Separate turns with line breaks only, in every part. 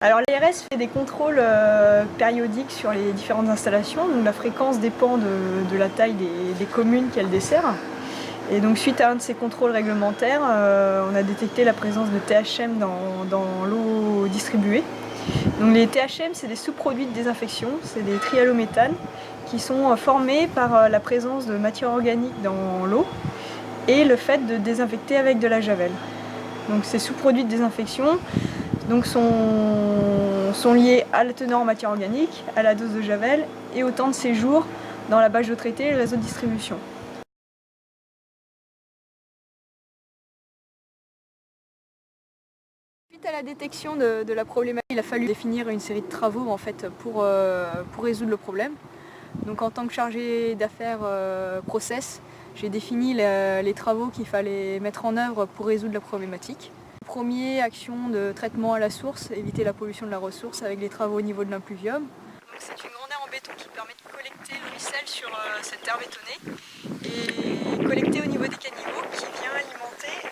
Alors l'ARS fait des contrôles périodiques sur les différentes installations, donc la fréquence dépend de la taille des communes qu'elle dessert. Et donc suite à un de ces contrôles réglementaires, on a détecté la présence de THM dans l'eau distribuée. Donc les THM, c'est des sous-produits de désinfection, c'est des trihallométhanes qui sont formés par la présence de matières organiques dans l'eau et le fait de désinfecter avec de la javel. Donc ces sous-produits de désinfection sont liés à la teneur en matière organique, à la dose de javel et au temps de séjour dans la bâche d'eau traitée et le réseau de distribution. Suite à la détection de la problématique, il a fallu définir une série de travaux en fait, pour résoudre le problème. Donc en tant que chargé d'affaires process, j'ai défini les travaux qu'il fallait mettre en œuvre pour résoudre la problématique. Premier, action de traitement à la source, éviter la pollution de la ressource avec les travaux au niveau de l'impluvium. C'est une grande aire en béton qui permet de collecter le ruisselle sur cette terre bétonnée et collecter au niveau des caniveaux qui vient alimenter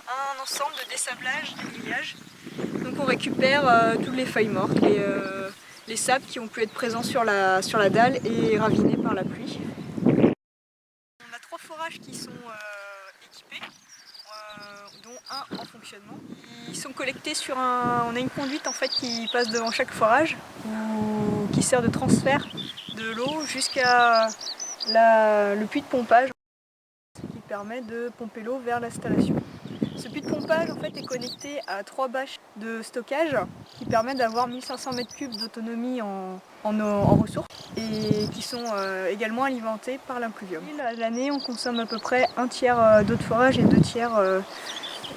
un ensemble de dessablage, de grillage. Donc on récupère toutes les feuilles mortes, les sables qui ont pu être présents sur la dalle et ravinés par la pluie. On a 3 forages qui sont équipés, dont un en fonctionnement. Ils sont collectés sur on a une conduite en fait qui passe devant chaque forage, qui sert de transfert de l'eau jusqu'à le puits de pompage qui permet de pomper l'eau vers l'installation. Ce puits de pompage en fait, est connecté à 3 bâches de stockage qui permettent d'avoir 1500 m3 d'autonomie en ressources et qui sont également alimentées par l'impluvium. L'année, on consomme à peu près 1/3 d'eau de forage et 2/3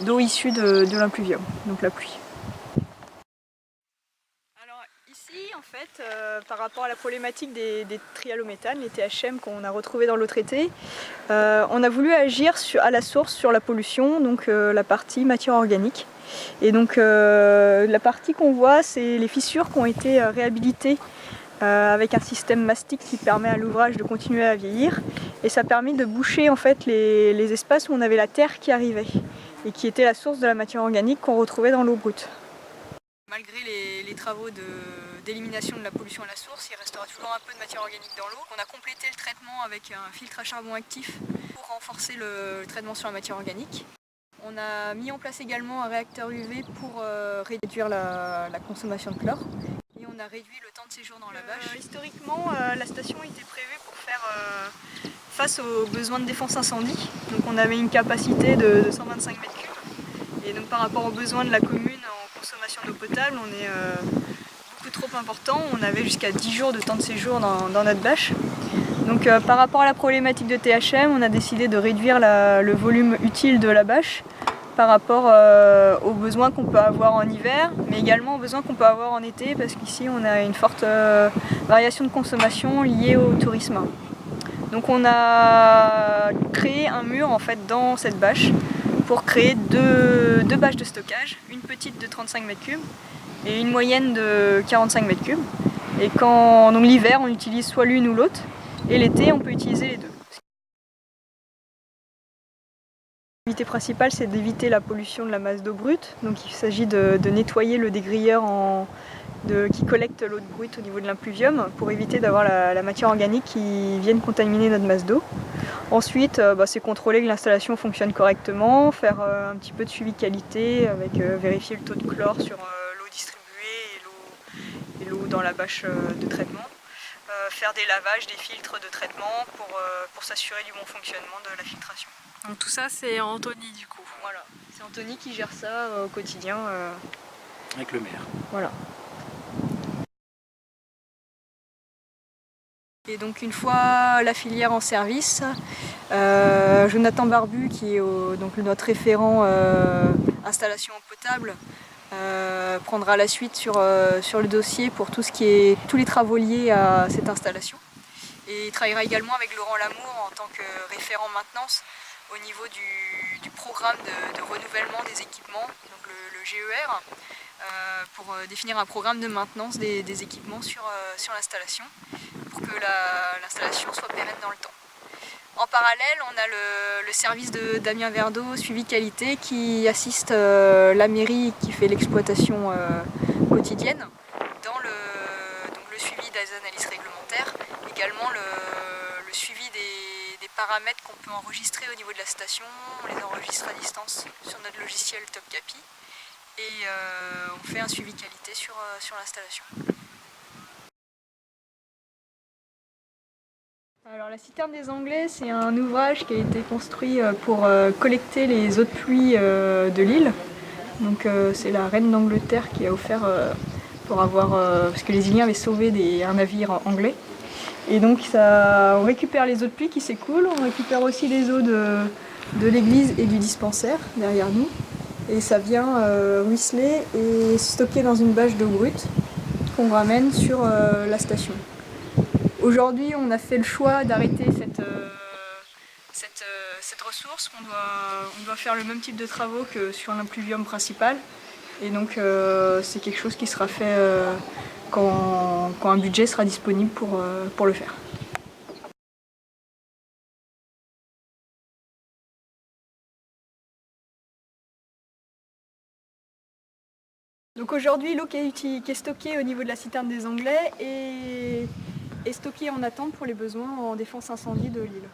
d'eau issue de l'impluvium, donc la pluie. Alors ici, en fait, par rapport à la problématique des trihallométhanes, les THM qu'on a retrouvés dans l'eau traitée, on a voulu agir à la source sur la pollution, donc la partie matière organique. Et donc la partie qu'on voit, c'est les fissures qui ont été réhabilitées avec un système mastic qui permet à l'ouvrage de continuer à vieillir. Et ça a permis de boucher en fait les espaces où on avait la terre qui arrivait et qui était la source de la matière organique qu'on retrouvait dans l'eau brute. Malgré les travaux d'élimination de la pollution à la source, il restera toujours un peu de matière organique dans l'eau. On a complété le traitement avec un filtre à charbon actif pour renforcer le traitement sur la matière organique. On a mis en place également un réacteur UV pour réduire la consommation de chlore. Et on a réduit le temps de séjour dans la bâche. Historiquement, la station était prévue pour faire face aux besoins de défense incendie. Donc on avait une capacité de 125 m3. Et donc par rapport aux besoins de la commune en consommation d'eau potable, on est beaucoup trop important. On avait jusqu'à 10 jours de temps de séjour dans notre bâche. Donc par rapport à la problématique de THM, on a décidé de réduire le volume utile de la bâche par rapport aux besoins qu'on peut avoir en hiver, mais également aux besoins qu'on peut avoir en été, parce qu'ici on a une forte variation de consommation liée au tourisme. Donc on a créé un mur en fait dans cette bâche pour créer deux bâches de stockage, une petite de 35 m3 et une moyenne de 45 m3. Et donc l'hiver, on utilise soit l'une ou l'autre, et l'été, on peut utiliser les deux. L'activité principale, c'est d'éviter la pollution de la masse d'eau brute. Donc il s'agit de nettoyer le dégrilleur qui collecte l'eau brute au niveau de l'impluvium pour éviter d'avoir la matière organique qui vienne contaminer notre masse d'eau. Ensuite, c'est contrôler que l'installation fonctionne correctement, faire un petit peu de suivi de qualité avec vérifier le taux de chlore sur l'eau distribuée et l'eau dans la bâche de traitement. Faire des lavages, des filtres de traitement pour s'assurer du bon fonctionnement de la filtration.
Donc tout ça c'est Anthony du coup.
Voilà, c'est Anthony qui gère ça au quotidien.
Avec le maire.
Voilà. Et donc une fois la filière en service, Jonathan Barbu, qui est donc notre référent installation en potable, prendra la suite sur le dossier pour tous les travaux liés à cette installation. Et il travaillera également avec Laurent Lamour en tant que référent maintenance au niveau du programme de renouvellement des équipements, donc le GER, pour définir un programme de maintenance des équipements sur l'installation pour que l'installation soit pérenne dans le temps. En parallèle, on a le service de Damien Verdeau, suivi qualité, qui assiste la mairie qui fait l'exploitation quotidienne dans le suivi des analyses réglementaires, également le suivi des paramètres qu'on peut enregistrer au niveau de la station. On les enregistre à distance sur notre logiciel Topkapi et on fait un suivi qualité sur l'installation. Alors la citerne des Anglais, c'est un ouvrage qui a été construit pour collecter les eaux de pluie de l'île. Donc c'est la reine d'Angleterre qui a offert pour avoir, parce que les Iliens avaient sauvé un navire anglais. Et donc on récupère les eaux de pluie qui s'écoulent, on récupère aussi les eaux de l'église et du dispensaire derrière nous. Et ça vient ruisseler et stocker dans une bâche d'eau brute qu'on ramène sur la station. Aujourd'hui, on a fait le choix d'arrêter cette ressource. On doit faire le même type de travaux que sur l'impluvium principal. Et donc, c'est quelque chose qui sera fait quand un budget sera disponible pour le faire. Donc aujourd'hui, l'eau qui est stockée au niveau de la citerne des Anglais est stockée en attente pour les besoins en défense incendie de l'île.